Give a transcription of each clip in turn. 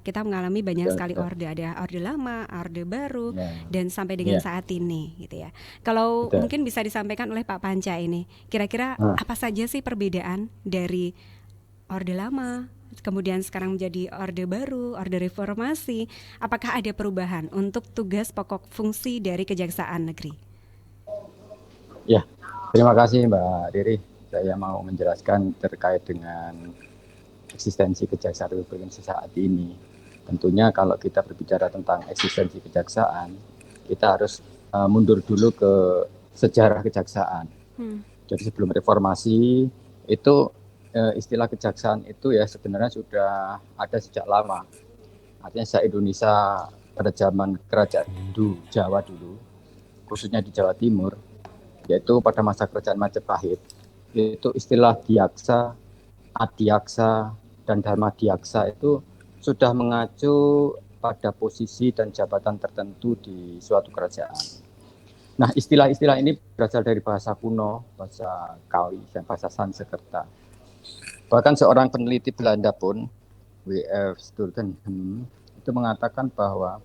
kita mengalami banyak betul, sekali betul. orde, ada orde lama, orde baru, Ya, dan sampai dengan ya, saat ini gitu ya. Kalau betul. mungkin bisa disampaikan oleh Pak Panca ini, kira-kira Nah, apa saja sih perbedaan dari orde lama, kemudian sekarang menjadi orde baru, orde reformasi? Apakah ada perubahan untuk tugas pokok fungsi dari Kejaksaan Negeri? ya, terima kasih Mbak Riri. Saya mau menjelaskan terkait dengan eksistensi Kejaksaan Republik Indonesia saat ini. Tentunya kalau kita berbicara tentang eksistensi kejaksaan, kita harus mundur dulu ke sejarah kejaksaan. Hmm. Jadi sebelum reformasi itu istilah kejaksaan itu ya sebenarnya sudah ada sejak lama. Artinya sejak Indonesia pada zaman kerajaan Hindu Jawa dulu, khususnya di Jawa Timur, yaitu pada masa kerajaan Majapahit, itu istilah diaksa, adiaksa, dan dharma diaksa itu sudah mengacu pada posisi dan jabatan tertentu di suatu kerajaan. Nah, istilah-istilah ini berasal dari bahasa kuno, bahasa Kawi, dan bahasa Sanskerta. Bahkan seorang peneliti Belanda pun, W.F. Sturtenhem, itu mengatakan bahwa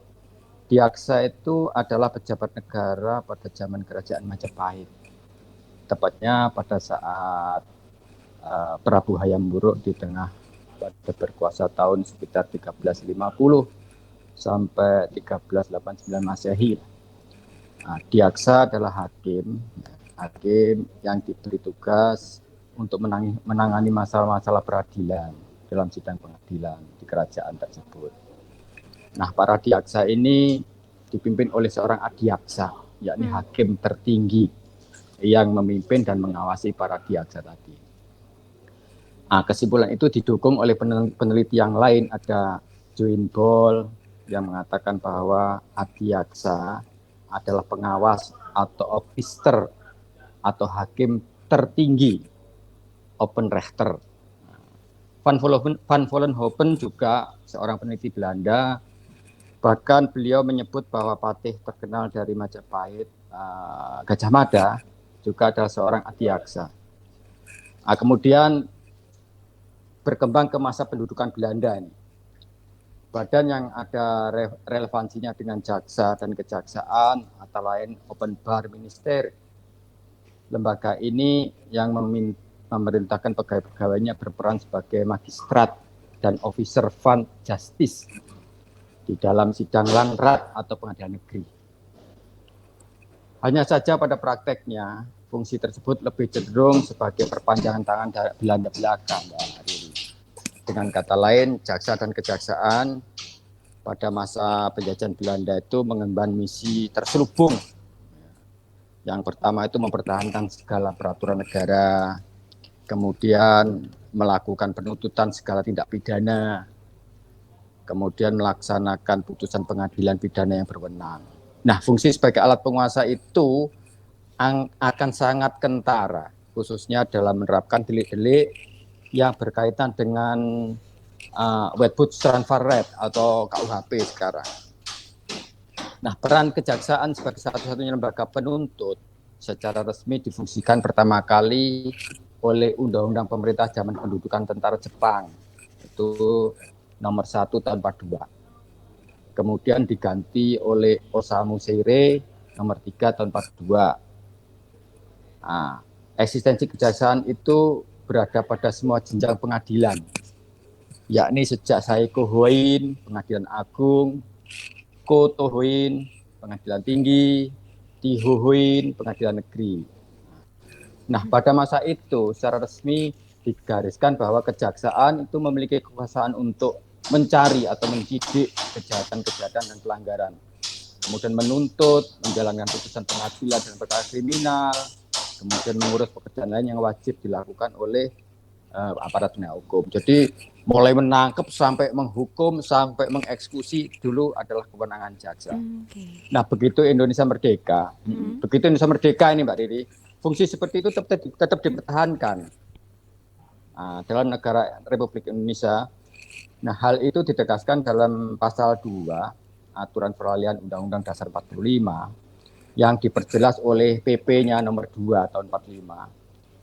diaksa itu adalah pejabat negara pada zaman kerajaan Majapahit. Tepatnya pada saat Prabu Hayam Wuruk di tengah pada berkuasa tahun sekitar 1350 sampai 1389 Masehi. Nah, diaksa adalah hakim yang diberi tugas untuk menangani masalah-masalah peradilan dalam sidang pengadilan di kerajaan tersebut. Nah, para diaksa ini dipimpin oleh seorang adiaksa, yakni Hmm. hakim tertinggi yang memimpin dan mengawasi para diaksa tadi. Nah, kesimpulan itu didukung oleh peneliti yang lain, ada Join Ball yang mengatakan bahwa adiaksa adalah pengawas atau officer atau hakim tertinggi, open rechter. Van Vollenhoven juga seorang peneliti Belanda, bahkan beliau menyebut bahwa patih terkenal dari Majapahit, Gajah Mada, juga adalah seorang adiaksa. Nah, kemudian berkembang ke masa pendudukan Belanda ini. Badan yang ada relevansinya dengan jaksa dan kejaksaan, antara lain Open Bar Minister. Lembaga ini yang memerintahkan pegawai-pegawainya berperan sebagai magistrat dan officer fund justice di dalam sidang landrat atau pengadilan negeri. Hanya saja pada prakteknya, fungsi tersebut lebih cenderung sebagai perpanjangan tangan dari Belanda belakang. Dengan kata lain, jaksa dan kejaksaan pada masa penjajahan Belanda itu mengemban misi terselubung. Yang pertama itu mempertahankan segala peraturan negara, kemudian melakukan penuntutan segala tindak pidana, kemudian melaksanakan putusan pengadilan pidana yang berwenang. Nah, fungsi sebagai alat penguasa itu akan sangat kentara, khususnya dalam menerapkan delik-delik yang berkaitan dengan Wetboot-Strafrecht atau KUHP sekarang. Nah, peran kejaksaan sebagai satu-satunya lembaga penuntut secara resmi difungsikan pertama kali oleh Undang-Undang Pemerintah Zaman Pendudukan Tentara Jepang. Itu nomor 1 tahun 42. Kemudian diganti oleh Osamu Seirei nomor 3 tahun 42. Nah, eksistensi kejaksaan itu berada pada semua jenjang pengadilan, yakni sejak Saiko Hoin, Pengadilan Agung, Koto Hoin, Pengadilan Tinggi, Tiho Hoin, Pengadilan Negeri. Nah, pada masa itu secara resmi digariskan bahwa kejaksaan itu memiliki kekuasaan untuk mencari atau mendidik kejahatan-kejahatan dan pelanggaran. Kemudian menuntut, menjalankan putusan pengadilan dan perkara kriminal, kemudian mengurus pekerjaan lain yang wajib dilakukan oleh aparat penegak hukum. Jadi mulai menangkap sampai menghukum sampai mengeksekusi dulu adalah kewenangan jaksa. Okay. Nah, begitu Indonesia merdeka, Hmm. begitu Indonesia merdeka ini Mbak Riri, fungsi seperti itu tetap dipertahankan dalam negara Republik Indonesia. Nah, hal itu ditegaskan dalam pasal 2 Aturan Peralihan Undang-Undang Dasar 45 yang diperjelas oleh PP-nya nomor 2 tahun 45.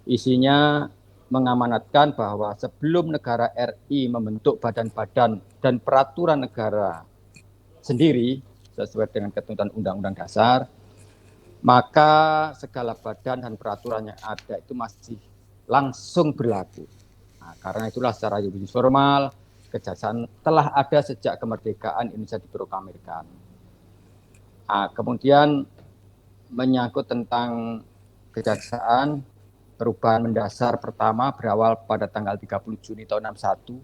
Isinya mengamanatkan bahwa sebelum negara RI membentuk badan-badan dan peraturan negara sendiri sesuai dengan ketentuan Undang-Undang Dasar, maka segala badan dan peraturan yang ada itu masih langsung berlaku. Nah, karena itulah secara yuridis formal, kejaksaan telah ada sejak kemerdekaan Indonesia diproklamirkan. Nah, kemudian menyangkut tentang kejaksaan, perubahan mendasar pertama berawal pada tanggal 30 Juni tahun 61.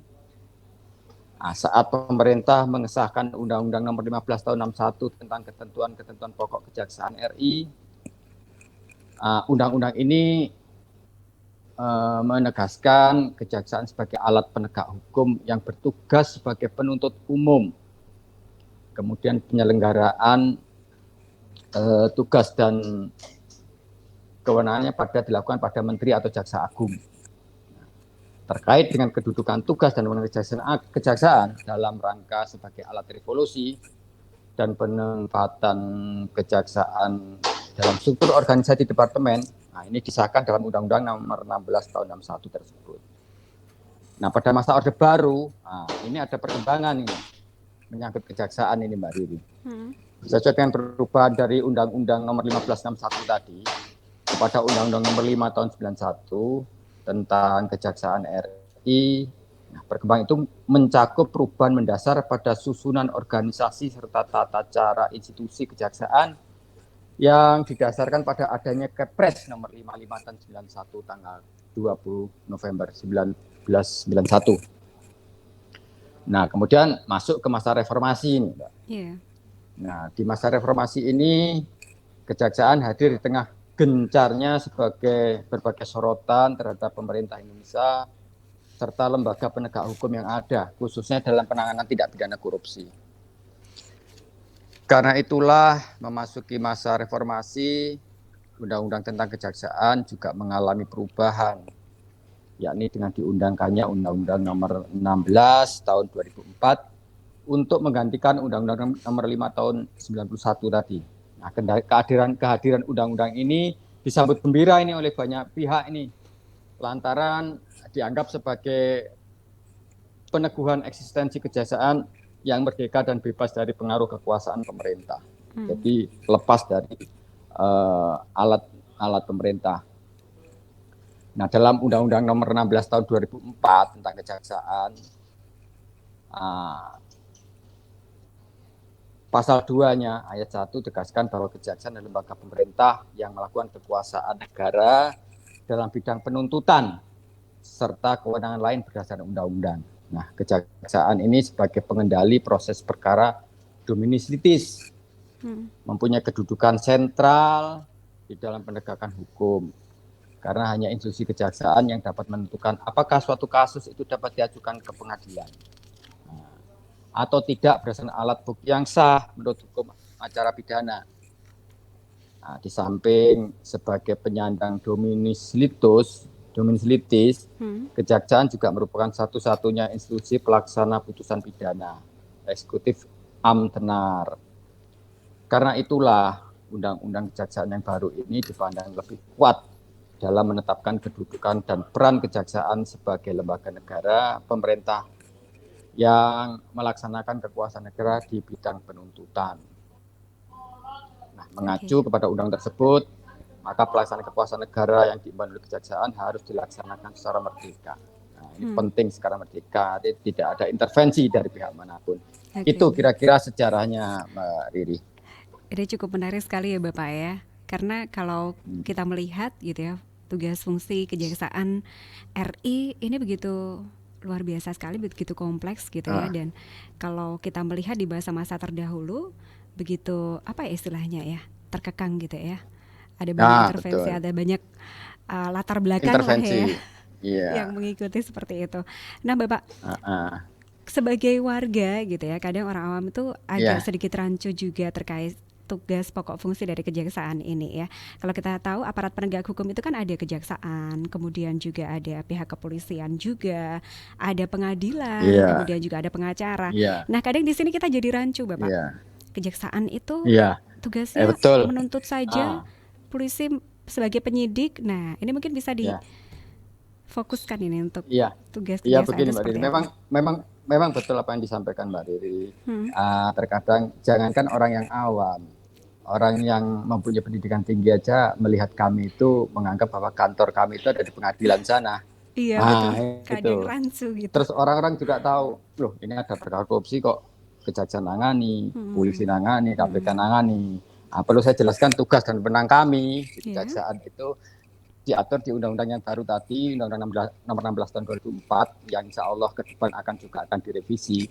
Nah, saat pemerintah mengesahkan Undang-Undang Nomor 15 tahun 61 tentang ketentuan-ketentuan pokok Kejaksaan RI, undang-undang ini menegaskan kejaksaan sebagai alat penegak hukum yang bertugas sebagai penuntut umum. Kemudian penyelenggaraan tugas dan kewenangannya dilakukan pada Menteri atau Jaksa Agung. Terkait dengan kedudukan tugas dan kewenangan kejaksaan dalam rangka sebagai alat revolusi dan penempatan kejaksaan dalam struktur organisasi departemen, nah ini disahkan dalam Undang-Undang Nomor 16 tahun 61 tersebut. Nah, pada masa Orde Baru, ini ada perkembangan ini menyangkut kejaksaan ini, Mbak Riri. Sesuai dengan perubahan dari Undang-Undang Nomor 15 61 tadi kepada Undang-Undang Nomor 5 tahun 91 tentang Kejaksaan RI. Nah, perkembangan itu mencakup perubahan mendasar pada susunan organisasi serta tata cara institusi kejaksaan yang didasarkan pada adanya Kepres Nomor 55 tahun 91 tanggal 20 November 1991. Nah, kemudian masuk ke masa reformasi ini, Mbak. Yeah. Nah, di masa reformasi ini kejaksaan hadir di tengah gencarnya sebagai berbagai sorotan terhadap pemerintah Indonesia serta lembaga penegak hukum yang ada, khususnya dalam penanganan tindak pidana korupsi. Karena itulah memasuki masa reformasi, Undang-Undang tentang Kejaksaan juga mengalami perubahan, yakni dengan diundangkannya Undang-Undang Nomor 16 tahun 2004 untuk menggantikan Undang-Undang Nomor 5 tahun 91 tadi. Nah, kehadiran Undang-Undang ini disambut gembira ini oleh banyak pihak ini, lantaran dianggap sebagai peneguhan eksistensi kejaksaan yang merdeka dan bebas dari pengaruh kekuasaan pemerintah. Jadi lepas dari alat pemerintah. Nah, dalam Undang-Undang Nomor 16 tahun 2004 tentang kejaksaan, pasal 2-nya ayat 1 tegaskan bahwa kejaksaan adalah lembaga pemerintah yang melakukan kekuasaan negara dalam bidang penuntutan serta kewenangan lain berdasarkan undang-undang. Nah, kejaksaan ini sebagai pengendali proses perkara dominis litis, mempunyai kedudukan sentral di dalam penegakan hukum. Karena hanya institusi kejaksaan yang dapat menentukan apakah suatu kasus itu dapat diajukan ke pengadilan atau tidak berdasarkan alat bukti yang sah menurut hukum acara pidana. Nah, di samping sebagai penyandang dominis litis, kejaksaan juga merupakan satu-satunya institusi pelaksana putusan pidana, eksekutif tenar. Karena itulah Undang-Undang Kejaksaan yang baru ini dipandang lebih kuat dalam menetapkan kedudukan dan peran kejaksaan sebagai lembaga negara pemerintah yang melaksanakan kekuasaan negara di bidang penuntutan. Nah, mengacu kepada undang tersebut, maka pelaksanaan kekuasaan negara yang diemban oleh kejaksaan harus dilaksanakan secara merdeka. Nah, ini penting secara merdeka, tidak ada intervensi dari pihak manapun. Itu kira-kira sejarahnya, Mbak Riri. Ini cukup menarik sekali ya Bapak ya, karena kalau kita melihat gitu ya, tugas fungsi kejaksaan RI ini begitu luar biasa sekali, begitu kompleks gitu ya. Dan kalau kita melihat di masa-masa terdahulu begitu apa ya istilahnya ya, terkekang gitu ya, ada banyak intervensi, ada banyak latar belakang intervensi lah ya yang mengikuti seperti itu. Nah Bapak sebagai warga gitu ya, kadang orang awam itu agak sedikit rancu juga terkait tugas pokok fungsi dari kejaksaan ini ya. Kalau kita tahu aparat penegak hukum itu kan ada kejaksaan, kemudian juga ada pihak kepolisian juga, ada pengadilan, kemudian juga ada pengacara. Nah, kadang di sini kita jadi rancu, Bapak. Kejaksaan itu tugasnya menuntut saja, polisi sebagai penyidik. Nah, ini mungkin bisa fokuskan ini untuk Iya, tugas iya kejaksaan begini itu Mbak Riri. seperti apa? Memang betul apa yang disampaikan Mbak Riri. Hmm. Terkadang jangankan orang yang awam, orang yang mempunyai pendidikan tinggi aja melihat kami itu menganggap bahwa kantor kami itu ada di pengadilan sana. Iya betul, Nah, kadang itu. rancu gitu. Terus orang-orang juga tahu, loh ini ada perkara korupsi kok kejaksaan nangani, polisi Hmm. nangani, KPK Hmm. nangani. Nah, perlu saya jelaskan tugas dan wewenang kami di Ya. kejaksaan itu diatur di undang-undang yang baru tadi, Undang-Undang nomor 16 tahun 2004, yang insya Allah ke depan akan direvisi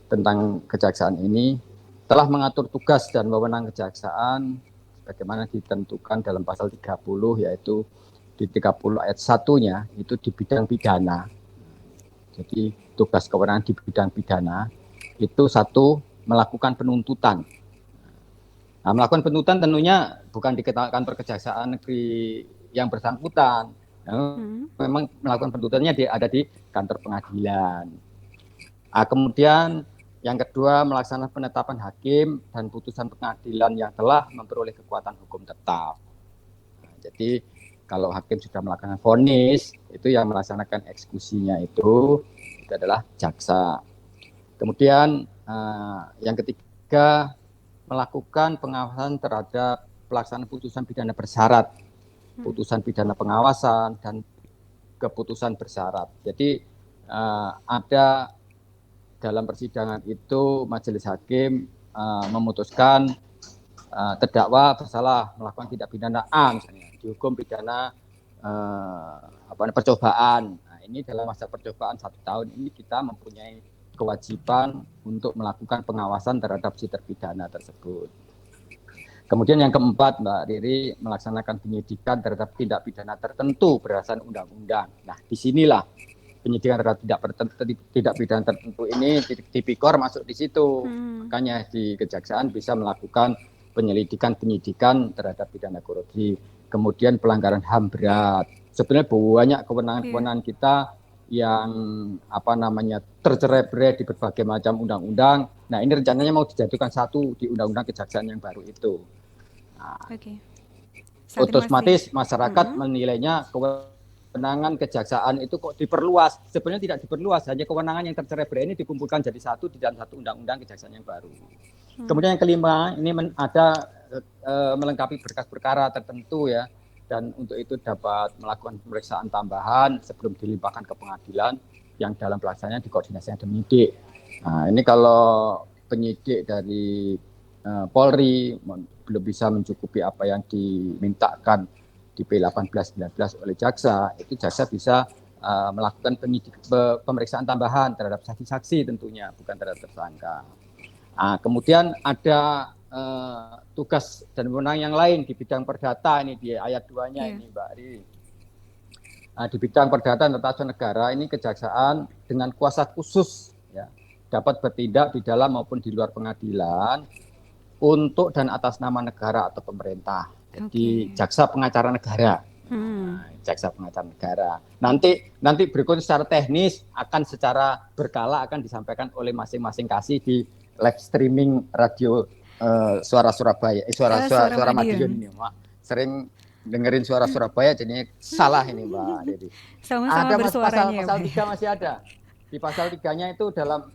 tentang kejaksaan ini, telah mengatur tugas dan wewenang kejaksaan bagaimana ditentukan dalam pasal 30, yaitu di 30 ayat 1-nya itu di bidang pidana. Jadi tugas kewenangan di bidang pidana itu satu, melakukan penuntutan. Nah, melakukan penuntutan tentunya bukan di kantor kejaksaan negeri yang bersangkutan. Nah, Hmm. memang melakukan penuntutannya ada di kantor pengadilan. Nah, kemudian yang kedua, melaksanakan penetapan hakim dan putusan pengadilan yang telah memperoleh kekuatan hukum tetap. Nah, jadi kalau hakim sudah melakukan vonis, itu yang melaksanakan eksekusinya itu adalah jaksa. Kemudian yang ketiga, melakukan pengawasan terhadap pelaksanaan putusan pidana bersyarat, putusan pidana pengawasan, dan keputusan bersyarat. Jadi ada dalam persidangan itu majelis hakim memutuskan terdakwa bersalah melakukan tindak pidana A, misalnya dihukum pidana percobaan. Nah, ini dalam masa percobaan 1 tahun ini kita mempunyai kewajiban untuk melakukan pengawasan terhadap si terpidana tersebut. Kemudian yang keempat, Mbak Riri, melaksanakan penyidikan terhadap tindak pidana tertentu berdasarkan undang-undang. Nah, disinilah penyidikan terhadap tidak pidana tertentu ini, tipikor masuk di situ. Makanya di kejaksaan bisa melakukan penyidikan terhadap pidana korupsi. Kemudian pelanggaran HAM berat. Sebenarnya banyak kewenangan-kewenangan kita yang tercerai-berai di berbagai macam undang-undang. Nah, ini rencananya mau dijadikan satu di undang-undang kejaksaan yang baru itu. Nah, otomatis masyarakat menilainya kewenangan kejaksaan itu kok diperluas. Sebenarnya tidak diperluas, hanya kewenangan yang tercerai-berai ini dikumpulkan jadi satu di dalam satu undang-undang kejaksaan yang baru. Kemudian yang kelima, ini ada melengkapi berkas perkara tertentu ya. Dan untuk itu dapat melakukan pemeriksaan tambahan sebelum dilimpahkan ke pengadilan yang dalam pelaksanaannya dikoordinasikan dengan penyidik. Nah, ini kalau penyidik dari Polri belum bisa mencukupi apa yang dimintakan di P18-19 oleh jaksa, itu jaksa bisa melakukan pemeriksaan tambahan terhadap saksi-saksi tentunya, bukan terhadap tersangka. Nah, kemudian ada tugas dan wewenang yang lain di bidang perdata, ini di ayat 2-nya ini Mbak Ari. Nah, di bidang perdata dan tata usaha negara ini kejaksaan dengan kuasa khusus ya, dapat bertindak di dalam maupun di luar pengadilan untuk dan atas nama negara atau pemerintah. Jadi jaksa pengacara negara. Nah, jaksa pengacara negara. Nanti berikutnya secara teknis akan secara berkala akan disampaikan oleh masing-masing kasih di live streaming radio Suara Surabaya, suara Madiun ini, Mak. Sering dengerin Suara Surabaya jadi salah ini, Mbak Dedi. Sama-sama Ada bersuaranya pasal ya, 3 masih ada. Di pasal 3-nya itu dalam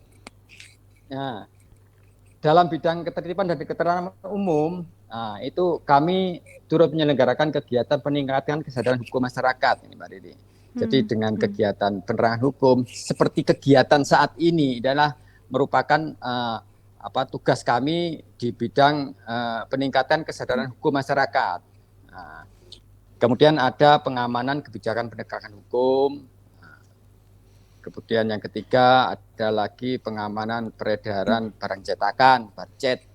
bidang ketertiban dan keterangan umum, nah, itu kami turut menyelenggarakan kegiatan peningkatan kesadaran hukum masyarakat ini, Mbak Dedi. Jadi dengan kegiatan penerangan hukum seperti kegiatan saat ini adalah merupakan tugas kami di bidang peningkatan kesadaran hukum masyarakat. Nah, kemudian ada pengamanan kebijakan penegakan hukum. Kemudian yang ketiga ada lagi pengamanan peredaran barang cetakan, barcet.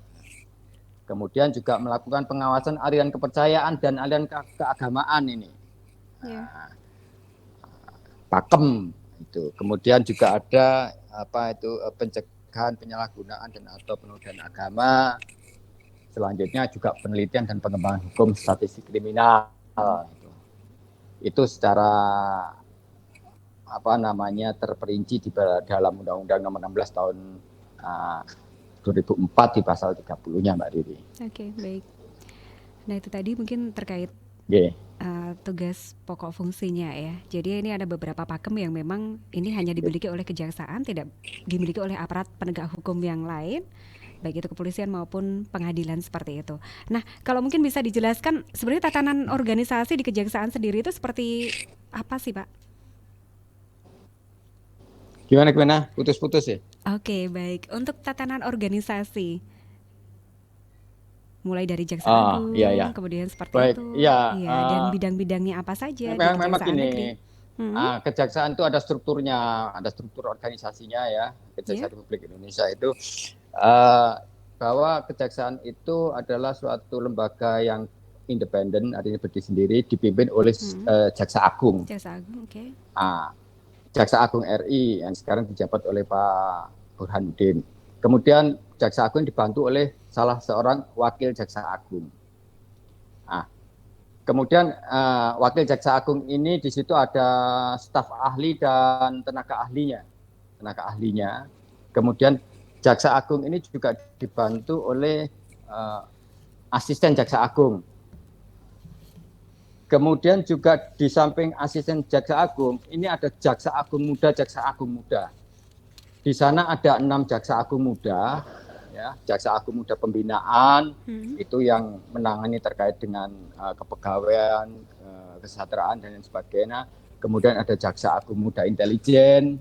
Kemudian juga melakukan pengawasan aliran kepercayaan dan aliran keagamaan ini. Nah, pakem itu. Kemudian juga ada pencegahan penyalahgunaan dan atau penodaan agama. Selanjutnya juga penelitian dan pengembangan hukum statistik kriminal. Itu secara terperinci di dalam Undang-Undang nomor 16 tahun 2004 di pasal 30-nya, Mbak Riri. Oke, baik. Nah, itu tadi mungkin terkait Nggih. tugas pokok fungsinya ya. Jadi ini ada beberapa pakem yang memang ini hanya dimiliki oleh kejaksaan, tidak dimiliki oleh aparat penegak hukum yang lain, baik itu kepolisian maupun pengadilan seperti itu. Nah, kalau mungkin bisa dijelaskan sebenarnya tatanan organisasi di kejaksaan sendiri itu seperti apa sih, Pak? Gimana gimana? Putus-putus ya? Oke, baik. Untuk tatanan organisasi, mulai dari Jaksa Ah, iya ya. Agung, kemudian seperti Baik, itu. iya. Iya, dan bidang-bidangnya apa saja di Memang Kejaksaan Negeri? gini, Hmm, kejaksaan itu ada strukturnya, ada struktur organisasinya ya. ya. Kejaksaan Republik Indonesia itu eh, bahwa kejaksaan itu adalah suatu lembaga yang independen, artinya berdiri sendiri, dipimpin oleh Hmm, Jaksa Agung. Jaksa Agung, oke. Ah, Jaksa Agung RI yang sekarang dijabat oleh Pak Burhanuddin. Kemudian Jaksa Agung dibantu oleh salah seorang wakil Jaksa Agung. Nah, kemudian wakil Jaksa Agung ini di situ ada staf ahli dan tenaga ahlinya. Tenaga ahlinya. Kemudian Jaksa Agung ini juga dibantu oleh asisten Jaksa Agung. Kemudian juga di samping asisten Jaksa Agung, ini ada Jaksa Agung Muda, Jaksa Agung Muda. Di sana ada 6 Jaksa Agung Muda, ya, Jaksa Agung Muda Pembinaan, Hmm, itu yang menangani terkait dengan kepegawaian, kesejahteraan dan lain sebagainya. Kemudian ada Jaksa Agung Muda Intelijen,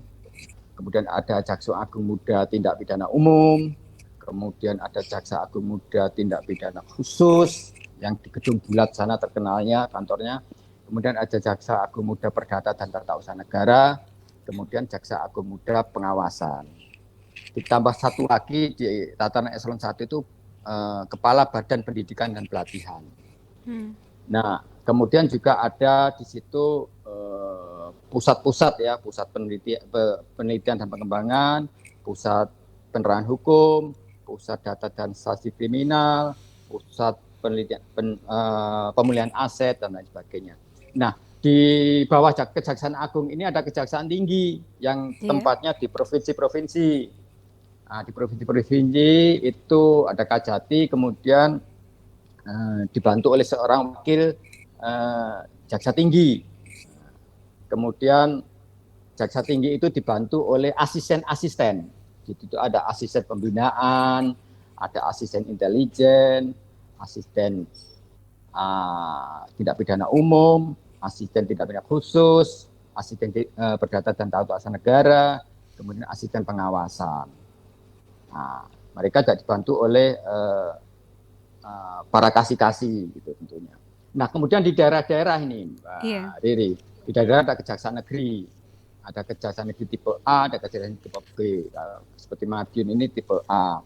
kemudian ada Jaksa Agung Muda Tindak Pidana Umum, kemudian ada Jaksa Agung Muda Tindak Pidana Khusus, yang di Gedung Bulat sana terkenalnya kantornya. Kemudian ada Jaksa Agung Muda Perdata dan Tata Usaha Negara, kemudian Jaksa Agung Muda Pengawasan. Ditambah satu lagi di tatanan eselon 1 itu Kepala Badan Pendidikan dan Pelatihan. hmm, Nah, kemudian juga ada di situ pusat-pusat ya, pusat penelitian dan pengembangan, pusat penerangan hukum, pusat data dan stasi kriminal, pusat penelitian pemulihan aset dan lain sebagainya. Nah, di bawah Kejaksaan Agung ini ada Kejaksaan Tinggi yang iya. tempatnya di provinsi-provinsi. Nah, di provinsi-provinsi itu ada Kajati, kemudian dibantu oleh seorang wakil jaksa tinggi. Kemudian jaksa tinggi itu dibantu oleh asisten-asisten. Itu ada asisten pembinaan, ada asisten intelijen, asisten tindak pidana umum, asisten tindak pidana khusus, asisten perdata dan tata usaha negara, kemudian asisten pengawasan. Nah, mereka juga dibantu oleh para kasih-kasih gitu tentunya. Nah, kemudian di daerah-daerah ini, Iya. Mbak Riri, di daerah ada kejaksaan negeri, ada kejaksaan negeri tipe A, ada kejaksaan tipe B. Seperti Madiun ini tipe A.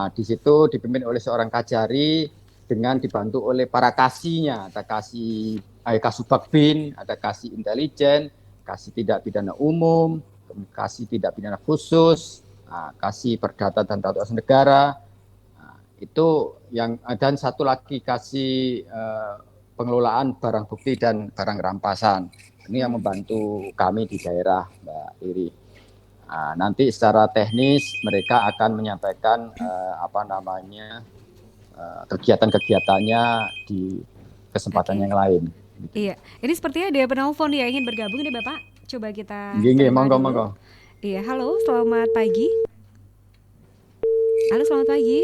Di situ dipimpin oleh seorang kajari dengan dibantu oleh para kasihnya, ada kasih Kasubag Bin, ada kasih intelijen, kasih tindak pidana umum, kasih tindak pidana khusus, kasih perdata dan tata usaha negara, itu yang dan satu lagi kasih pengelolaan barang bukti dan barang rampasan. Ini yang Hmm, membantu kami di daerah, Mbak Iri. Nanti secara teknis mereka akan menyampaikan apa namanya kegiatan-kegiatannya di kesempatan oke. yang lain. Gitu. Iya. Ini sepertinya ada penelpon yang ingin bergabung nih, Bapak. Coba kita Gini, terima monggo, dulu. monggo. Iya, halo, selamat pagi. Halo, selamat pagi.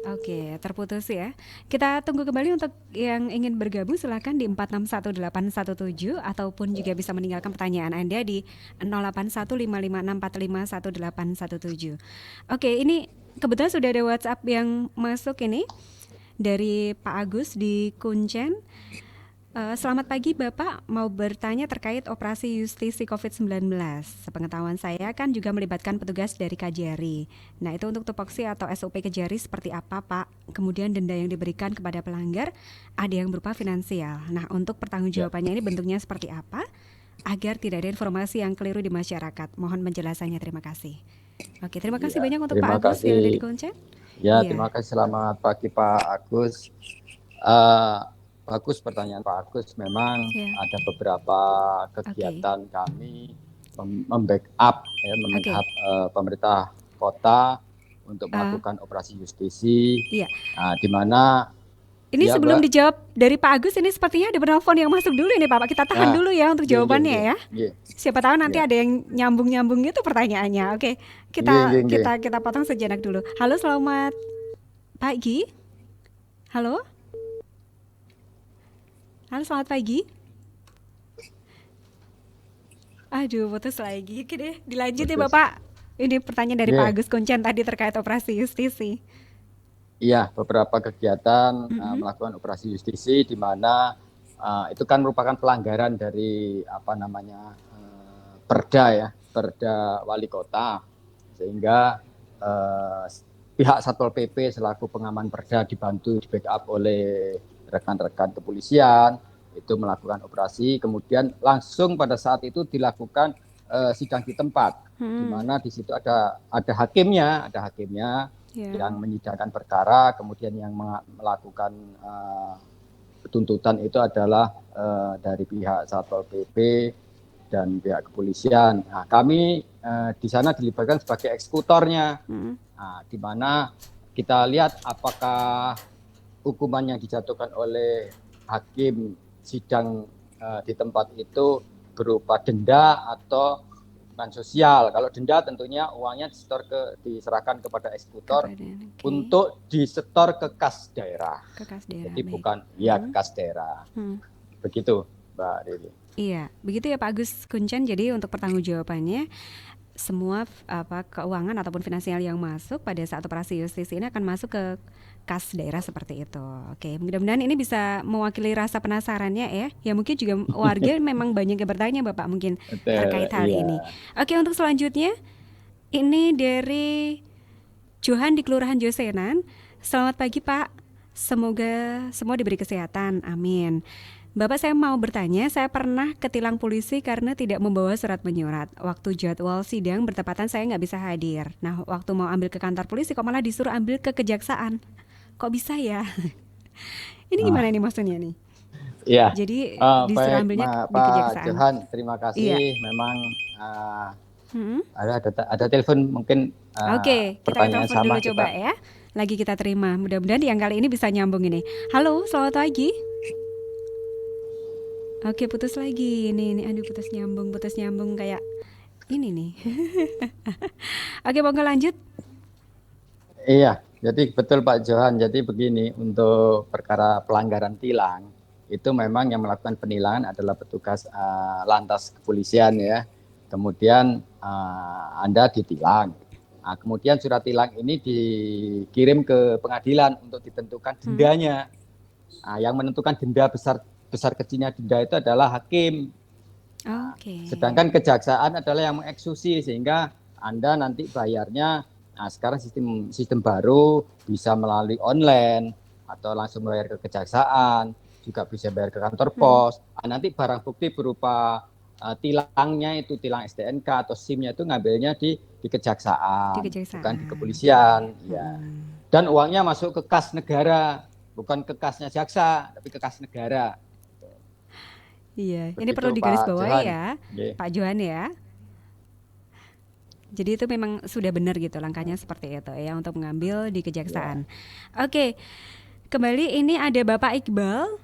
Oke, terputus ya. Kita tunggu kembali untuk yang ingin bergabung silahkan di 461817 ataupun juga bisa meninggalkan pertanyaan Anda di 081556451817. Oke, ini kebetulan sudah ada WhatsApp yang masuk ini dari Pak Agus di Kuncen. Selamat pagi Bapak, mau bertanya terkait operasi justisi COVID-19. Sepengetahuan saya kan juga melibatkan petugas dari Kajari. Nah itu untuk tupoksi atau SOP Kejari seperti apa Pak? Kemudian denda yang diberikan kepada pelanggar ada yang berupa finansial. Nah untuk Ya, pertanggungjawabannya ini bentuknya seperti apa? Agar tidak ada informasi yang keliru di masyarakat. Mohon penjelasannya, terima kasih. Oke, terima kasih ya. banyak untuk Pak Terima Agus yang ada di kasih. Kuncen. Ya, terima Iya, kasih. Selamat pagi Pak Agus. Uh, Bagus pertanyaan Pak Agus. Memang iya. ada beberapa Oke, kegiatan kami membackup, ya, oke. pemerintah kota untuk Eh, melakukan operasi justisi, iya, di mana Ini Ya, sebelum Mbak. dijawab dari Pak Agus, ini sepertinya ada penelpon yang masuk dulu ini Pak. Kita tahan Nah, dulu ya untuk nggih, nggih, jawabannya nggih. ya. Nggih. Siapa tahu nanti Ya. ada yang nyambung-nyambung gitu pertanyaannya. Oke, Nggih, kita nggih, nggih. kita kita potong sejenak dulu. Halo, selamat pagi. Halo, halo, selamat pagi. Aduh, putus lagi. Oke deh, dilanjut ya Putus. Bapak. Ini pertanyaan dari Pak Nggih. Agus Kuncen tadi terkait operasi justisi. Iya, beberapa kegiatan Mm-mm. melakukan operasi justisi di mana itu kan merupakan pelanggaran dari apa namanya Perda ya, Perda Wali Kota, sehingga eh, pihak Satpol PP selaku pengaman Perda dibantu di backup oleh rekan-rekan kepolisian itu melakukan operasi, kemudian langsung pada saat itu dilakukan sidang di tempat, di Hmm, mana di situ ada hakimnya ya, yang menyidangkan perkara, kemudian yang melakukan tuntutan itu adalah dari pihak Satpol PP dan pihak kepolisian. Nah, kami di sana dilibatkan sebagai eksekutornya, hmm, di mana kita lihat apakah hukuman yang dijatuhkan oleh hakim sidang di tempat itu berupa denda atau hukuman sosial. Kalau denda tentunya uangnya diserahkan kepada eksekutor kepada oke, untuk disetor ke kas daerah. ke kas daerah Jadi baik. bukan ya ke Hmm, kas daerah. hmm. Begitu, Mbak Dewi. Iya, begitu ya Pak Agus Kuncen. Jadi untuk pertanggungjawabannya, semua keuangan ataupun finansial yang masuk pada saat operasi justisi ini akan masuk ke kas daerah seperti itu. Oke, mudah-mudahan ini bisa mewakili rasa penasarannya ya. Ya mungkin juga warga memang banyak yang bertanya Bapak mungkin terkait hal Iya. ini. Oke, untuk selanjutnya ini dari Johan di Kelurahan Josenan. Selamat pagi Pak. Semoga semua diberi kesehatan. Amin. Bapak, saya mau bertanya, saya pernah ketilang polisi karena tidak membawa surat menyurat. Waktu jadwal sidang bertepatan saya nggak bisa hadir. Nah, waktu mau ambil ke kantor polisi kok malah disuruh ambil ke kejaksaan. Kok bisa ya? Ini Nah, gimana nih maksudnya nih? iya. Jadi disuruh Baik, ambilnya di Pak kejaksaan. Johan, terima Iya. kasih. Memang Hmm. ada telepon, mungkin Oke, kita pertanyaan telepon sama dulu coba kita. ya. Lagi kita terima. Mudah-mudahan yang kali ini bisa nyambung ini. Halo, selamat pagi. Oke, putus lagi. Ini, aduh putus nyambung kayak ini nih. Oke, mau lanjut? Iya, jadi betul Pak Johan. Jadi begini, untuk perkara pelanggaran tilang, itu memang yang melakukan penilangan adalah petugas lantas kepolisian ya. Kemudian Anda ditilang. Nah, kemudian surat tilang ini dikirim ke pengadilan untuk ditentukan Hmm. dendanya. Nah, yang menentukan denda besar kecilnya denda itu adalah hakim. Nah, Oke. sedangkan kejaksaan adalah yang mengeksekusi, sehingga Anda nanti bayarnya, nah sekarang sistem baru bisa melalui online atau langsung bayar ke kejaksaan, juga bisa bayar ke kantor Hmm. pos. Nah, nanti barang bukti berupa tilangnya itu tilang STNK atau SIM-nya itu ngambilnya di Di kejaksaan, bukan di kejaksaan. kepolisian, ya. Hmm. Dan uangnya masuk ke kas negara, bukan ke kasnya jaksa, tapi ke kas negara. Iya, ini perlu Begitu Pak digarisbawahi Johan. ya, Oke. Pak Johan ya. Jadi itu memang sudah benar gitu langkahnya seperti itu ya untuk mengambil di Ya. kejaksaan. Oke, kembali ini ada Bapak Iqbal.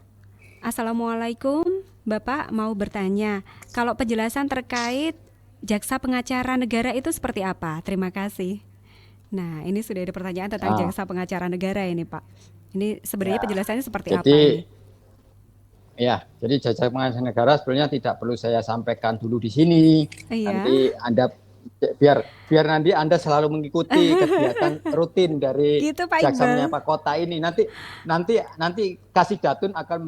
Assalamualaikum, Bapak mau bertanya, kalau penjelasan terkait jaksa pengacara negara itu seperti apa? Terima kasih. Nah, ini sudah ada pertanyaan tentang Ah, jaksa pengacara negara ini, Pak. Ini sebenarnya ya. penjelasannya seperti apa Jadi ini? jadi jasa pengacara negara sebenarnya tidak perlu saya sampaikan dulu di sini. Iya, Nanti Anda biar nanti Anda selalu mengikuti kegiatan rutin dari gitu Pak jaksa Iqbal. menyapa kota ini. Nanti nanti nanti Kasih Datun akan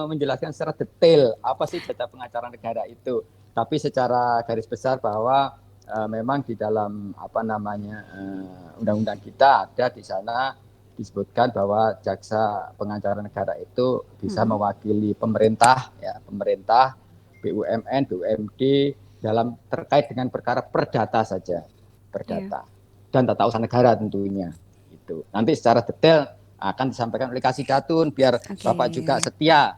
menjelaskan secara detail apa sih jasa pengacara negara itu. Tapi secara garis besar bahwa memang di dalam apa namanya undang-undang kita ada di sana disebutkan bahwa jaksa pengacara negara itu bisa Mm-mm. mewakili pemerintah, ya, pemerintah, BUMN, BUMD dalam terkait dengan perkara perdata saja, Iya, perdata dan tata usaha negara tentunya. Itu nanti secara detail akan disampaikan oleh Kasih Datun biar oke. Bapak juga setia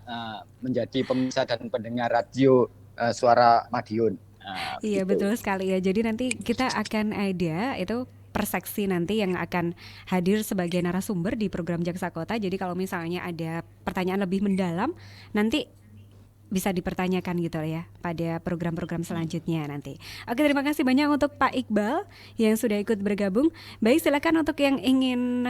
menjadi pemirsa dan pendengar radio Suara Madiun. Iya Begitu. betul sekali ya. Jadi nanti kita akan ada itu per seksi nanti yang akan hadir sebagai narasumber di program Jaksa Kota. Jadi kalau misalnya ada pertanyaan lebih mendalam, nanti bisa dipertanyakan gitu ya pada program-program selanjutnya nanti. Oke, terima kasih banyak untuk Pak Iqbal yang sudah ikut bergabung. Baik, silakan untuk yang ingin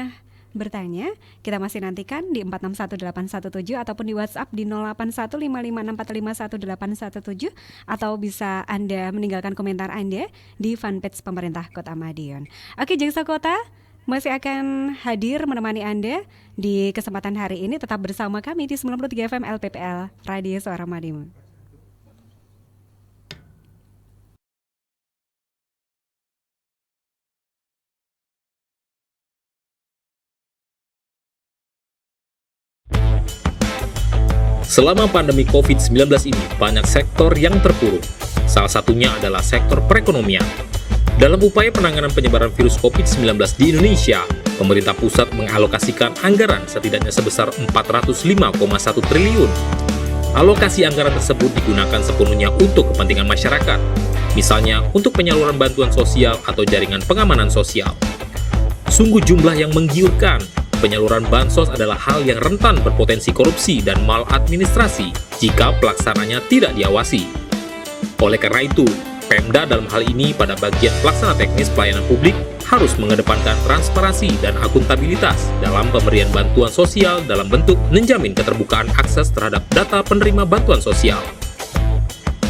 bertanya, kita masih nantikan di 461817 ataupun di WhatsApp di 081556451817 atau bisa Anda meninggalkan komentar Anda di fanpage pemerintah Kota Madiun. Oke, Jaksa Kota masih akan hadir menemani Anda di kesempatan hari ini. Tetap bersama kami di 93 FM LPPL Radio Suara Madiun. Selama pandemi COVID-19 ini, banyak sektor yang terpuruk. Salah satunya adalah sektor perekonomian. Dalam upaya penanganan penyebaran virus COVID-19 di Indonesia, pemerintah pusat mengalokasikan anggaran setidaknya sebesar 405,1 triliun. Alokasi anggaran tersebut digunakan sepenuhnya untuk kepentingan masyarakat, misalnya untuk penyaluran bantuan sosial atau jaringan pengamanan sosial. Sungguh jumlah yang menggiurkan. Penyaluran bansos adalah hal yang rentan berpotensi korupsi dan maladministrasi jika pelaksananya tidak diawasi. Oleh karena itu, Pemda dalam hal ini pada bagian pelaksana teknis pelayanan publik harus mengedepankan transparansi dan akuntabilitas dalam pemberian bantuan sosial dalam bentuk menjamin keterbukaan akses terhadap data penerima bantuan sosial.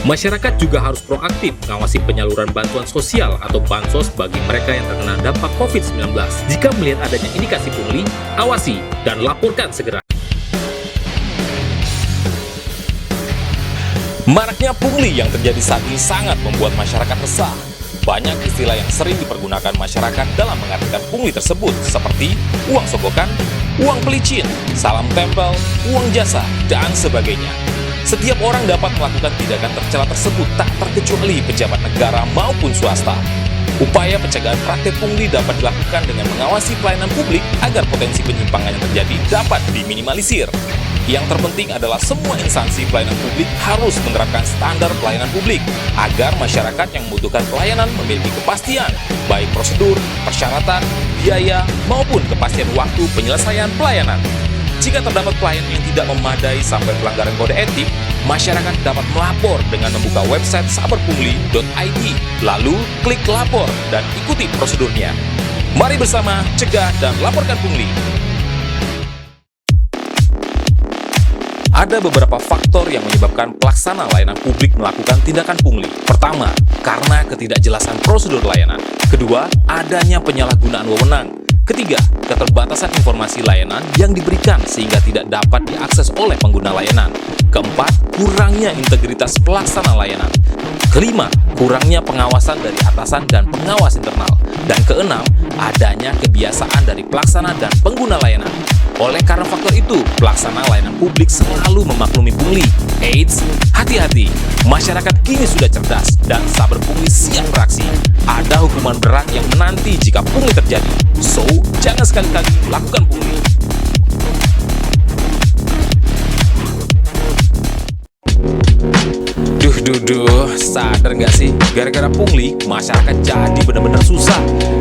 Masyarakat juga harus proaktif mengawasi penyaluran bantuan sosial atau bansos bagi mereka yang terkena dampak COVID-19. Jika melihat adanya indikasi pungli, awasi dan laporkan segera. Maraknya pungli yang terjadi saat ini sangat membuat masyarakat resah. Banyak istilah yang sering dipergunakan masyarakat dalam mengartikan pungli tersebut, seperti uang sogokan, uang pelicin, salam tempel, uang jasa, dan sebagainya. Setiap orang dapat melakukan tindakan tercela tersebut, tak terkecuali pejabat negara maupun swasta. Upaya pencegahan praktik pungli dapat dilakukan dengan mengawasi pelayanan publik agar potensi penyimpangan yang terjadi dapat diminimalisir. Yang terpenting adalah semua instansi pelayanan publik harus menerapkan standar pelayanan publik agar masyarakat yang membutuhkan pelayanan memiliki kepastian, baik prosedur, persyaratan, biaya, maupun kepastian waktu penyelesaian pelayanan. Jika terdapat pelayan yang tidak memadai sampai pelanggaran kode etik, masyarakat dapat melapor dengan membuka website saberpungli.id, lalu klik lapor dan ikuti prosedurnya. Mari bersama cegah dan laporkan pungli. Ada beberapa faktor yang menyebabkan pelaksana layanan publik melakukan tindakan pungli. Pertama, karena ketidakjelasan prosedur layanan. Kedua, adanya penyalahgunaan wewenang. Ketiga, keterbatasan informasi layanan yang diberikan sehingga tidak dapat diakses oleh pengguna layanan. Keempat, kurangnya integritas pelaksana layanan. Kelima, kurangnya pengawasan dari atasan dan pengawas internal. Dan keenam, adanya kebiasaan dari pelaksana dan pengguna layanan. Oleh karena faktor itu, pelaksana layanan publik selalu memaklumi pungli. Eits, hati-hati, masyarakat kini sudah cerdas dan saber pungli siap beraksi. Ada hukuman berat yang menanti jika pungli terjadi. So, jangan sekali-kali lakukan pungli. Duh, sadar nggak sih? Gara-gara pungli, masyarakat jadi benar-benar susah.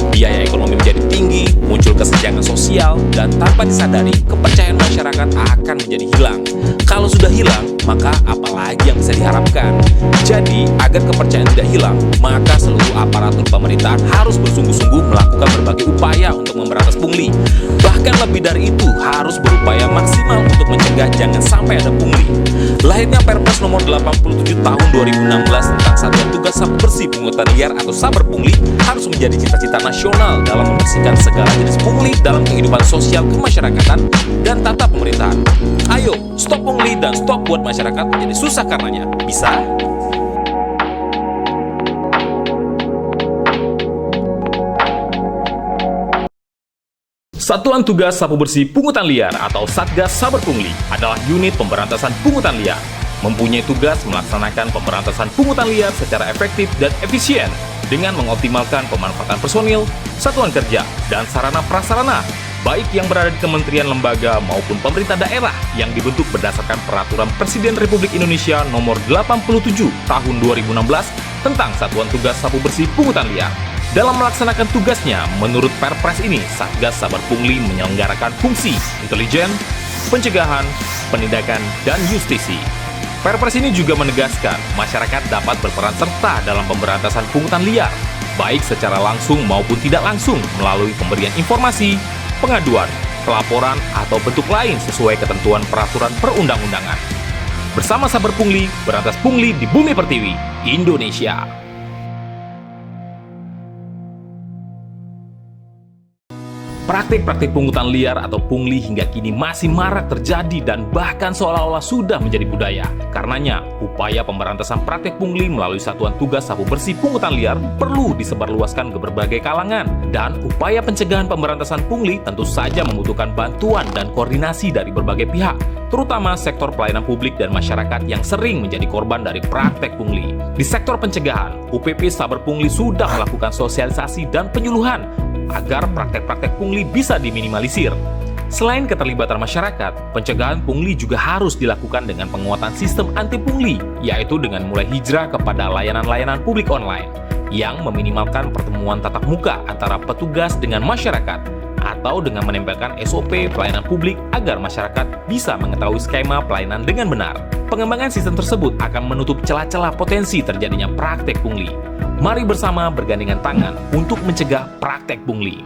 Biaya ekonomi menjadi tinggi, muncul kesenjangan sosial, dan tanpa disadari, kepercayaan masyarakat akan menjadi hilang. Kalau sudah hilang, maka apalagi yang bisa diharapkan? Jadi, agar kepercayaan tidak hilang, maka seluruh aparatur pemerintahan harus bersungguh-sungguh melakukan berbagai upaya untuk memberantas pungli. Bahkan lebih dari itu, harus berupaya maksimal untuk mencegah jangan sampai ada pungli. Lahirnya Perpres nomor 87 tahun 2016 tentang Satuan Tugas Sabu Bersih Pungutan Liar atau Saber Pungli harus menjadi cita-cita nasional dalam membersihkan segala jenis pungli dalam kehidupan sosial kemasyarakatan dan tata pemerintahan. Ayo, stop pungli dan stop buat masyarakat menjadi susah karenanya. Bisa? Satuan Tugas Sabu Bersih Pungutan Liar atau Satgas Saber Pungli adalah unit pemberantasan pungutan liar. Mempunyai tugas melaksanakan pemberantasan pungutan liar secara efektif dan efisien dengan mengoptimalkan pemanfaatan personil, satuan kerja, dan sarana prasarana, baik yang berada di kementerian lembaga maupun pemerintah daerah yang dibentuk berdasarkan Peraturan Presiden Republik Indonesia Nomor 87 Tahun 2016 tentang Satuan Tugas Sabu Bersih Pungutan Liar. Dalam melaksanakan tugasnya, menurut Perpres ini, Satgas Saber Pungli menyelenggarakan fungsi intelijen, pencegahan, penindakan, dan justisi. Perpres ini juga menegaskan masyarakat dapat berperan serta dalam pemberantasan pungutan liar, baik secara langsung maupun tidak langsung melalui pemberian informasi, pengaduan, pelaporan, atau bentuk lain sesuai ketentuan peraturan perundang-undangan. Bersama Saber Pungli, berantas pungli di Bumi Pertiwi, Indonesia. Praktik-praktik pungutan liar atau pungli hingga kini masih marak terjadi dan bahkan seolah-olah sudah menjadi budaya. Karenanya, upaya pemberantasan praktik pungli melalui Satuan Tugas Sapu Bersih Pungutan Liar perlu disebarluaskan ke berbagai kalangan. Dan upaya pencegahan pemberantasan pungli tentu saja membutuhkan bantuan dan koordinasi dari berbagai pihak, terutama sektor pelayanan publik dan masyarakat yang sering menjadi korban dari praktek pungli. Di sektor pencegahan, UPP Saber Pungli sudah melakukan sosialisasi dan penyuluhan agar praktek-praktek pungli bisa diminimalisir. Selain keterlibatan masyarakat, pencegahan pungli juga harus dilakukan dengan penguatan sistem anti pungli, yaitu dengan mulai hijrah kepada layanan-layanan publik online yang meminimalkan pertemuan tatap muka antara petugas dengan masyarakat, atau dengan menempelkan SOP pelayanan publik agar masyarakat bisa mengetahui skema pelayanan dengan benar. Pengembangan sistem tersebut akan menutup celah-celah potensi terjadinya praktek pungli. Mari bersama bergandengan tangan untuk mencegah praktek pungli.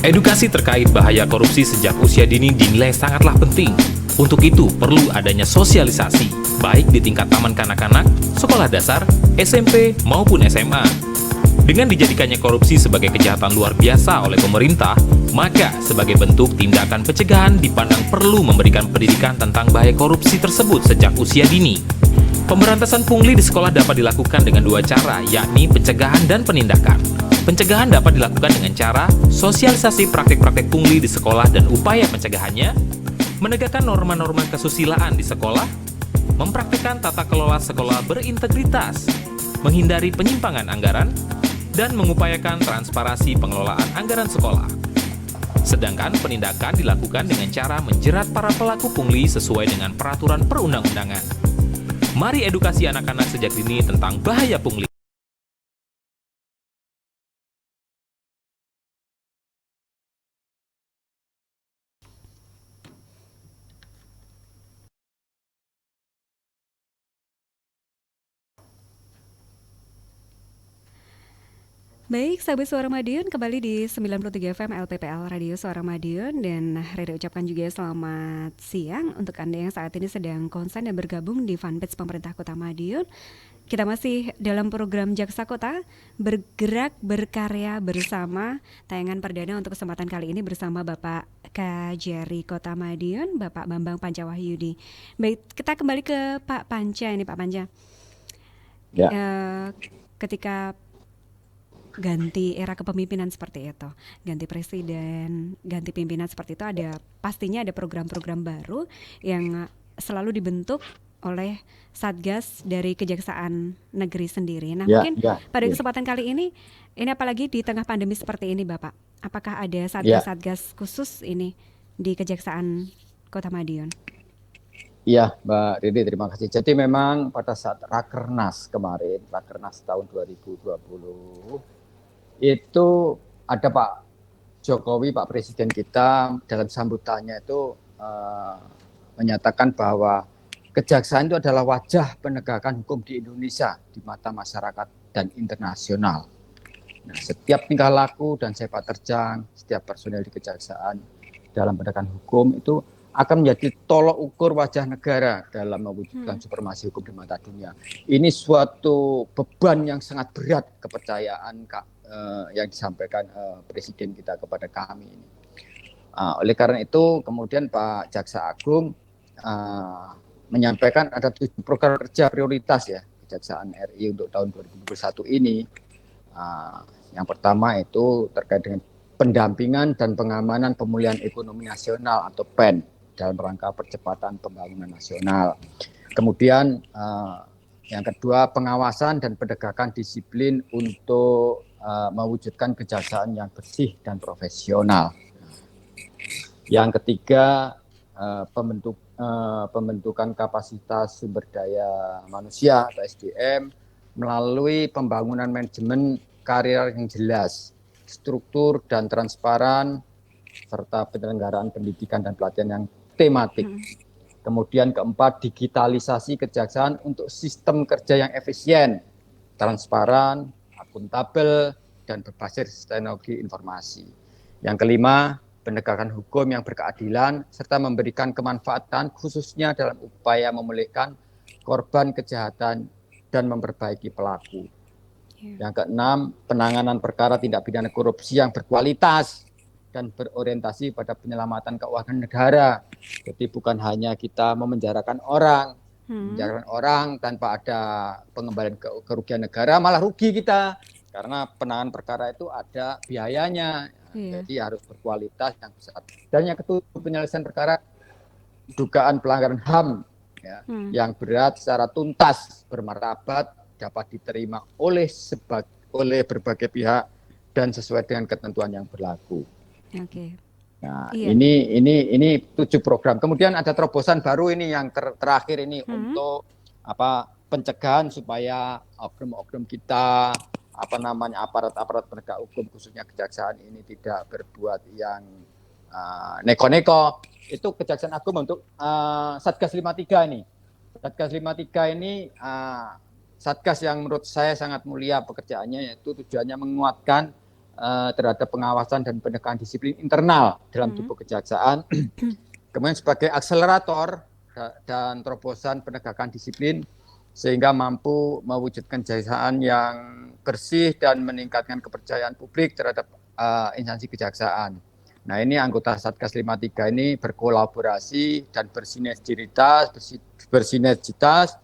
Edukasi terkait bahaya korupsi sejak usia dini dinilai sangatlah penting. Untuk itu, perlu adanya sosialisasi, baik di tingkat taman kanak-kanak, sekolah dasar, SMP, maupun SMA. Dengan dijadikannya korupsi sebagai kejahatan luar biasa oleh pemerintah, maka sebagai bentuk tindakan pencegahan dipandang perlu memberikan pendidikan tentang bahaya korupsi tersebut sejak usia dini. Pemberantasan pungli di sekolah dapat dilakukan dengan dua cara, yakni pencegahan dan penindakan. Pencegahan dapat dilakukan dengan cara sosialisasi praktik-praktik pungli di sekolah dan upaya pencegahannya, menegakkan norma-norma kesusilaan di sekolah, mempraktikkan tata kelola sekolah berintegritas, menghindari penyimpangan anggaran, dan mengupayakan transparansi pengelolaan anggaran sekolah. Sedangkan penindakan dilakukan dengan cara menjerat para pelaku pungli sesuai dengan peraturan perundang-undangan. Mari edukasi anak-anak sejak dini tentang bahaya pungli. Baik, sahabat Suara Madiun, kembali di 93 FM LPPL Radio Suara Madiun. Dan Reda ucapkan juga selamat siang untuk Anda yang saat ini sedang konsen dan bergabung di fanpage pemerintah Kota Madiun. Kita masih dalam program Jaksa Kota, bergerak berkarya bersama. Tayangan perdana untuk kesempatan kali ini bersama Bapak Kajari Kota Madiun, Bapak Bambang Pancawahyudi. Baik, kita kembali ke Pak Panca ini, Pak Panca. Ya. Ketika ganti era kepemimpinan seperti itu, ganti presiden, ganti pimpinan seperti itu, pastinya ada program-program baru yang selalu dibentuk oleh Satgas dari Kejaksaan Negeri sendiri. Nah, mungkin pada kesempatan kali ini apalagi di tengah pandemi seperti ini, Bapak, apakah ada Satgas-Satgas khusus ini di Kejaksaan Kota Madiun? Iya, Mbak Riri, terima kasih. Jadi memang pada saat Rakernas kemarin, Rakernas tahun 2020, itu ada Pak Jokowi, Pak Presiden kita dalam sambutannya itu menyatakan bahwa kejaksaan itu adalah wajah penegakan hukum di Indonesia di mata masyarakat dan internasional. Nah, setiap tingkah laku dan sepak terjang setiap personel di kejaksaan dalam penegakan hukum itu akan menjadi tolok ukur wajah negara dalam mewujudkan supremasi hukum di mata dunia. Ini suatu beban yang sangat berat kepercayaan yang disampaikan Presiden kita kepada kami ini. Oleh karena itu kemudian Pak Jaksa Agung menyampaikan ada 7 program kerja prioritas ya Kejaksaan RI untuk tahun 2021 ini. Yang pertama itu terkait dengan pendampingan dan pengamanan pemulihan ekonomi nasional atau PEN dalam rangka percepatan pembangunan nasional. Kemudian yang kedua pengawasan dan penegakan disiplin untuk mewujudkan kejaksaan yang bersih dan profesional. Yang ketiga pembentukan kapasitas sumber daya manusia atau SDM melalui pembangunan manajemen karir yang jelas, struktur dan transparan, serta penyelenggaraan pendidikan dan pelatihan yang tematik. Kemudian keempat, digitalisasi kejaksaan untuk sistem kerja yang efisien, transparan, akuntabel, dan berbasis teknologi informasi. Yang kelima, penegakan hukum yang berkeadilan serta memberikan kemanfaatan khususnya dalam upaya memulihkan korban kejahatan dan memperbaiki pelaku. Yang keenam, penanganan perkara tindak pidana korupsi yang berkualitas dan berorientasi pada penyelamatan keuangan negara. Jadi bukan hanya kita memenjarakan orang, menjarakan orang tanpa ada pengembalian kerugian negara, malah rugi kita. Karena penanganan perkara itu ada biayanya, jadi harus berkualitas yang besar. Dan yang ketujuh, penyelesaian perkara dugaan pelanggaran HAM yang berat secara tuntas, bermartabat, dapat diterima oleh berbagai pihak dan sesuai dengan ketentuan yang berlaku. Nah, ini 7 program. Kemudian ada terobosan baru ini yang terakhir ini untuk pencegahan supaya oknum-oknum kita, aparat-aparat penegak hukum khususnya kejaksaan ini tidak berbuat yang neko-neko. Itu Kejaksaan Agung untuk Satgas 53 ini. Satgas 53 ini Satgas yang menurut saya sangat mulia pekerjaannya, yaitu tujuannya menguatkan terhadap pengawasan dan penegakan disiplin internal dalam tubuh kejaksaan. Kemudian sebagai akselerator dan terobosan penegakan disiplin sehingga mampu mewujudkan kejaksaan yang bersih dan meningkatkan kepercayaan publik terhadap instansi kejaksaan. Nah, ini anggota Satgas 53 ini berkolaborasi dan bersinergitas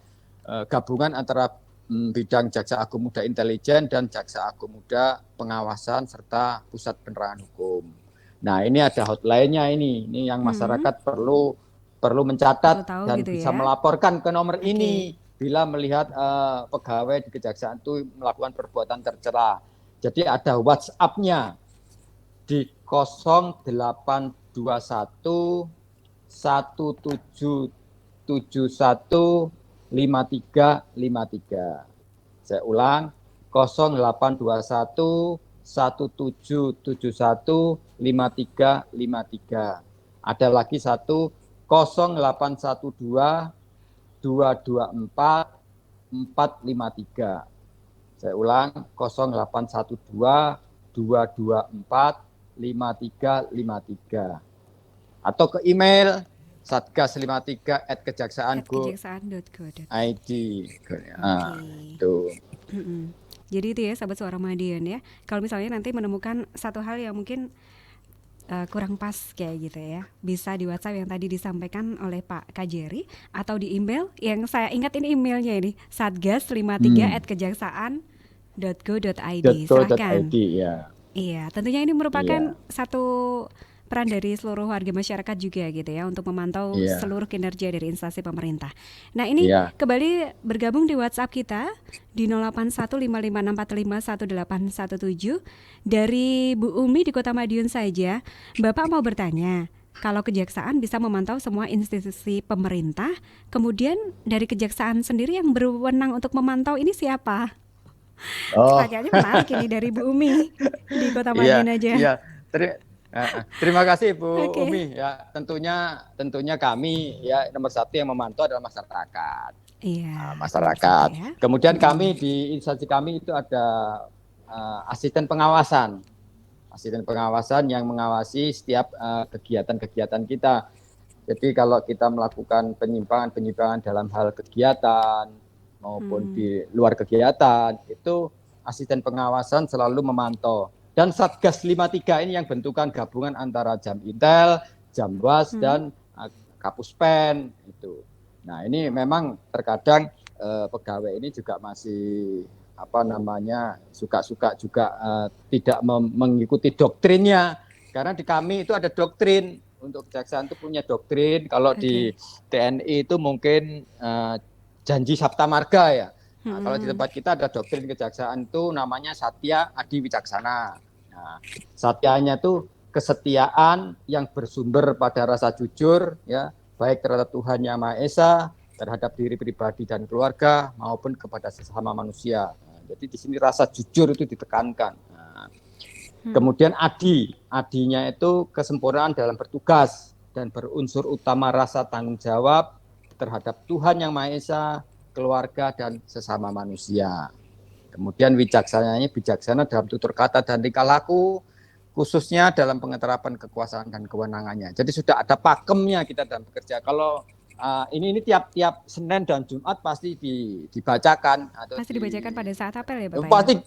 gabungan antara bidang Jaksa Agung Muda Intelijen dan Jaksa Agung Muda Pengawasan serta Pusat Penerangan Hukum. Nah, ini ada hotline-nya ini yang masyarakat perlu mencatat dan gitu bisa melaporkan ke nomor ini bila melihat pegawai di kejaksaan itu melakukan perbuatan tercela. Jadi ada WhatsApp-nya di 0821 1771 5353. Saya ulang, 0821 1771 5353. Ada lagi satu 0812 224 453. Saya ulang, 0812 224 5353. Atau ke email satgas53@kejaksaan.go.id. Jadi itu ya sahabat Suara Madiun ya. Kalau misalnya nanti menemukan satu hal yang mungkin kurang pas kayak gitu ya, bisa di WhatsApp yang tadi disampaikan oleh Pak Kajeri atau di email yang saya ingat ini emailnya ini satgas53@kejaksaan.go.id. Silakan. Iya, tentunya ini merupakan satu peran dari seluruh warga masyarakat juga gitu ya untuk memantau seluruh kinerja dari instansi pemerintah. Nah, ini kembali bergabung di WhatsApp kita di 081556451817 dari Bu Umi di Kota Madiun saja. Bapak mau bertanya, kalau kejaksaan bisa memantau semua institusi pemerintah, kemudian dari kejaksaan sendiri yang berwenang untuk memantau ini siapa? Pertanyaannya menarik ini dari Bu Umi di Kota Madiun aja. Terima kasih Bu Umi ya. Tentunya kami ya nomor satu yang memantau adalah masyarakat. Masyarakat. Kemudian kami di instansi kami itu ada asisten pengawasan yang mengawasi setiap kegiatan-kegiatan kita. Jadi kalau kita melakukan penyimpangan dalam hal kegiatan maupun di luar kegiatan, itu asisten pengawasan selalu memantau. Dan Satgas 53 ini yang bentukan gabungan antara Jam Intel, Jamwas dan Kapuspen itu. Nah, ini memang terkadang pegawai ini juga masih suka-suka juga tidak mengikuti doktrinnya. Karena di kami itu ada doktrin, untuk kejaksaan itu punya doktrin. Kalau di TNI itu mungkin janji Sabta Marga ya. Nah, kalau di tempat kita ada doktrin kejaksaan itu namanya Satya Adi Wicaksana. Nah, satyanya itu kesetiaan yang bersumber pada rasa jujur, ya, baik terhadap Tuhan Yang Maha Esa, terhadap diri pribadi dan keluarga, maupun kepada sesama manusia. Nah, jadi di sini rasa jujur itu ditekankan. Nah, kemudian adinya itu kesempurnaan dalam bertugas dan berunsur utama rasa tanggung jawab terhadap Tuhan Yang Maha Esa, keluarga, dan sesama manusia. Kemudian bijaksana dalam tutur kata dan tingkah laku, khususnya dalam pengeterapan kekuasaan dan kewenangannya. Jadi sudah ada pakemnya kita dalam bekerja. Kalau ini tiap Senin dan Jumat pasti dibacakan. Pasti dibacakan pada saat apel ya Bapak? Pasti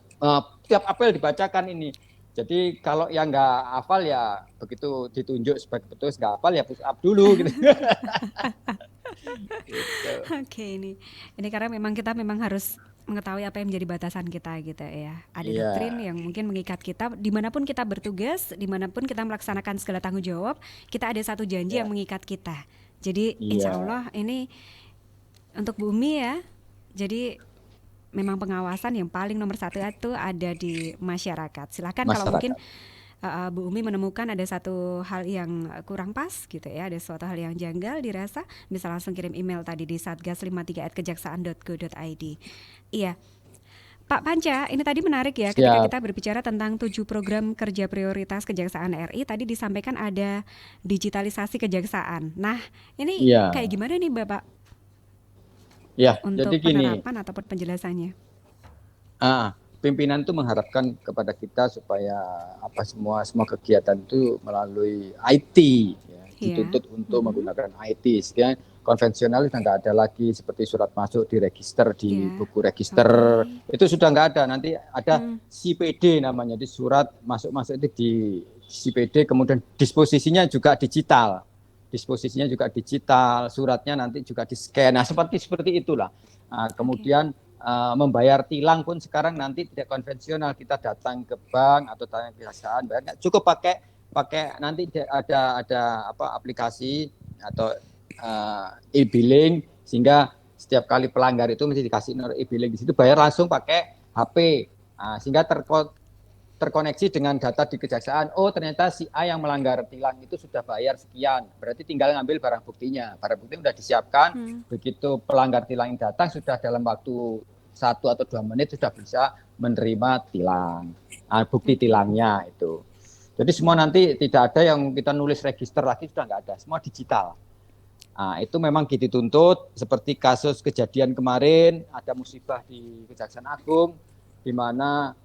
tiap apel dibacakan ini. Jadi kalau yang nggak hafal ya begitu ditunjuk sebagai petugas nggak hafal ya push up dulu gitu. Gitu. Oke, ini karena kita memang harus mengetahui apa yang menjadi batasan kita gitu ya. Ada doktrin yang mungkin mengikat kita dimanapun kita bertugas, dimanapun kita melaksanakan segala tanggung jawab, kita ada satu janji yang mengikat kita. Jadi insya Allah ini untuk bumi ya. Jadi memang pengawasan yang paling nomor satu itu ada di masyarakat. Silakan kalau mungkin Bu Umi menemukan ada satu hal yang kurang pas gitu ya, ada suatu hal yang janggal dirasa, bisa langsung kirim email tadi di satgas53@kejaksaan.go.id. Iya, Pak Panca, ini tadi menarik ya ketika kita berbicara tentang 7 program kerja prioritas Kejaksaan RI, tadi disampaikan ada digitalisasi kejaksaan. Nah, ini kayak gimana nih Bapak? Ya, untuk jadi gini, penerapan ataupun penjelasannya. Pimpinan itu mengharapkan kepada kita supaya semua kegiatan itu melalui IT, ya, dituntut untuk menggunakan IT. Sehingga konvensional sudah nggak ada lagi seperti surat masuk di register di buku register, itu sudah nggak ada. Nanti ada CPD namanya, di surat masuk itu di CPD, kemudian disposisinya juga digital. Suratnya nanti juga di-scan. Nah, seperti itulah. Kemudian membayar tilang pun sekarang nanti tidak konvensional, kita datang ke bank atau datang ke kejaksaan, cukup pakai nanti ada aplikasi atau e-billing, sehingga setiap kali pelanggar itu mesti dikasih nomor e-billing, di situ bayar langsung pakai HP, sehingga terkoneksi dengan data di kejaksaan. Oh, ternyata si A yang melanggar tilang itu sudah bayar sekian, berarti tinggal ngambil barang buktinya sudah disiapkan. Begitu pelanggar tilang yang datang, sudah dalam waktu 1 atau 2 menit sudah bisa menerima tilang, bukti tilangnya itu. Jadi semua nanti tidak ada yang kita nulis register lagi, sudah nggak ada, semua digital. Itu memang dituntut. Seperti kasus kejadian kemarin, ada musibah di Kejaksaan Agung, di mana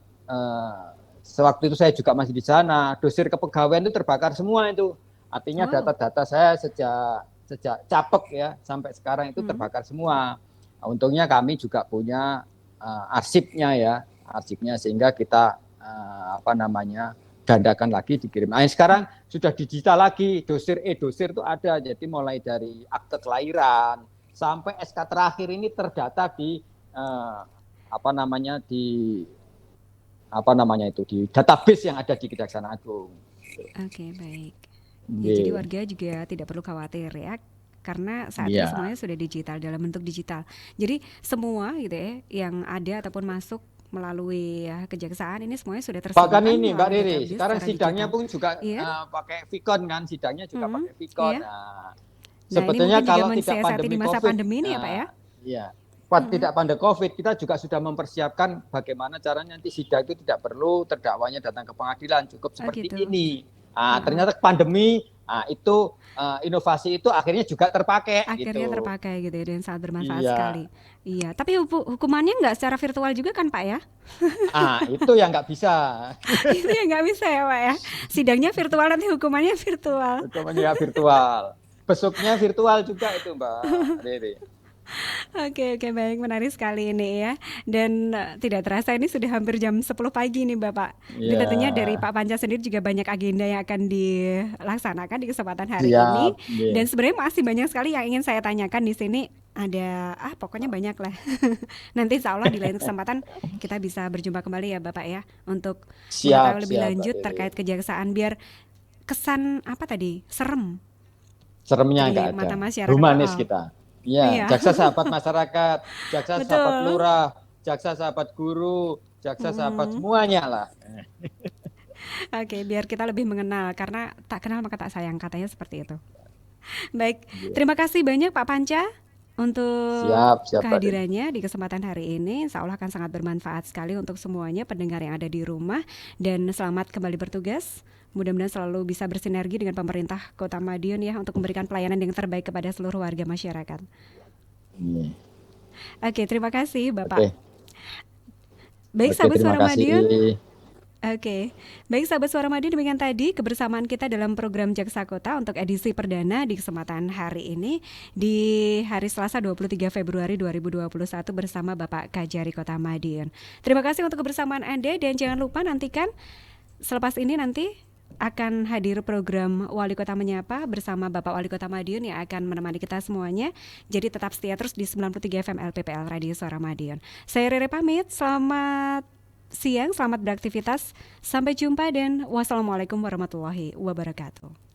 sewaktu itu saya juga masih di sana, dossier kepegawaian itu terbakar semua itu. Artinya data-data saya sejak capek ya sampai sekarang itu terbakar semua. Untungnya kami juga punya arsipnya sehingga kita gandakan lagi, dikirim. Sekarang sudah digital lagi, dossier itu ada. Jadi mulai dari akte kelahiran sampai SK terakhir ini terdata di di database yang ada di Kejaksaan Agung. Oke, baik. Ya, jadi warga juga tidak perlu khawatir ya, karena saat ini semuanya sudah digital, dalam bentuk digital. Jadi semua gitu ya yang ada ataupun masuk melalui kejaksaan ini semuanya sudah tersedia. Bahkan ini Mbak Riri, sekarang sidangnya pun juga pakai Vicon kan, sidangnya juga pakai Vicon. Sebetulnya kalau tidak pandemi di masa COVID, pandemi ini ya Pak ya? Iya. Tidak pandemi COVID, kita juga sudah mempersiapkan bagaimana caranya nanti sidang itu tidak perlu terdakwanya datang ke pengadilan, cukup seperti ini. Ternyata pandemi itu inovasi itu akhirnya juga terpakai. Terpakai gitu ya, dan sangat bermanfaat sekali. Iya, tapi hukumannya nggak secara virtual juga kan Pak ya? Itu yang nggak bisa. Itu yang nggak bisa ya Pak ya. Sidangnya virtual, nanti hukumannya virtual. Hukumannya virtual. Besoknya virtual juga itu Mbak Riri. Oke, baik, menarik sekali ini ya. Dan tidak terasa ini sudah hampir jam 10 pagi nih Bapak. Jadi tentunya dari Pak Panca sendiri juga banyak agenda yang akan dilaksanakan di kesempatan hari ini. Dan sebenarnya masih banyak sekali yang ingin saya tanyakan di sini. Ada pokoknya banyak lah. Nanti insya Allah di lain kesempatan kita bisa berjumpa kembali ya Bapak ya, untuk mengetahui lebih lanjut terkait kejaksaan, biar kesan seremnya nggak ada, humanis kita. Iya, jaksa sahabat masyarakat, jaksa sahabat lurah, jaksa sahabat guru, jaksa sahabat semuanya lah. Oke, biar kita lebih mengenal, karena tak kenal maka tak sayang, katanya seperti itu. Baik, terima kasih banyak Pak Panca untuk Siap, Pak Den. kehadirannya di kesempatan hari ini. Insya Allah akan sangat bermanfaat sekali untuk semuanya pendengar yang ada di rumah. Dan selamat kembali bertugas. Mudah-mudahan selalu bisa bersinergi dengan pemerintah Kota Madiun ya untuk memberikan pelayanan yang terbaik kepada seluruh warga masyarakat. Oke, terima kasih Bapak. Oke. Baik, Oke, sahabat terima Suara kasih. Madiun. Oke, baik sahabat Suara Madiun, demikian tadi kebersamaan kita dalam program Jaksa Kota untuk edisi perdana di kesempatan hari ini di hari Selasa 23 Februari 2021 bersama Bapak Kajari Kota Madiun. Terima kasih untuk kebersamaan Anda dan jangan lupa nantikan selepas ini nanti akan hadir program Wali Kota Menyapa bersama Bapak Wali Kota Madiun yang akan menemani kita semuanya. Jadi tetap setia terus di 93 FM LPPL Radio Suara Madiun. Saya Rere pamit, selamat siang, selamat beraktivitas. Sampai jumpa dan wassalamualaikum warahmatullahi wabarakatuh.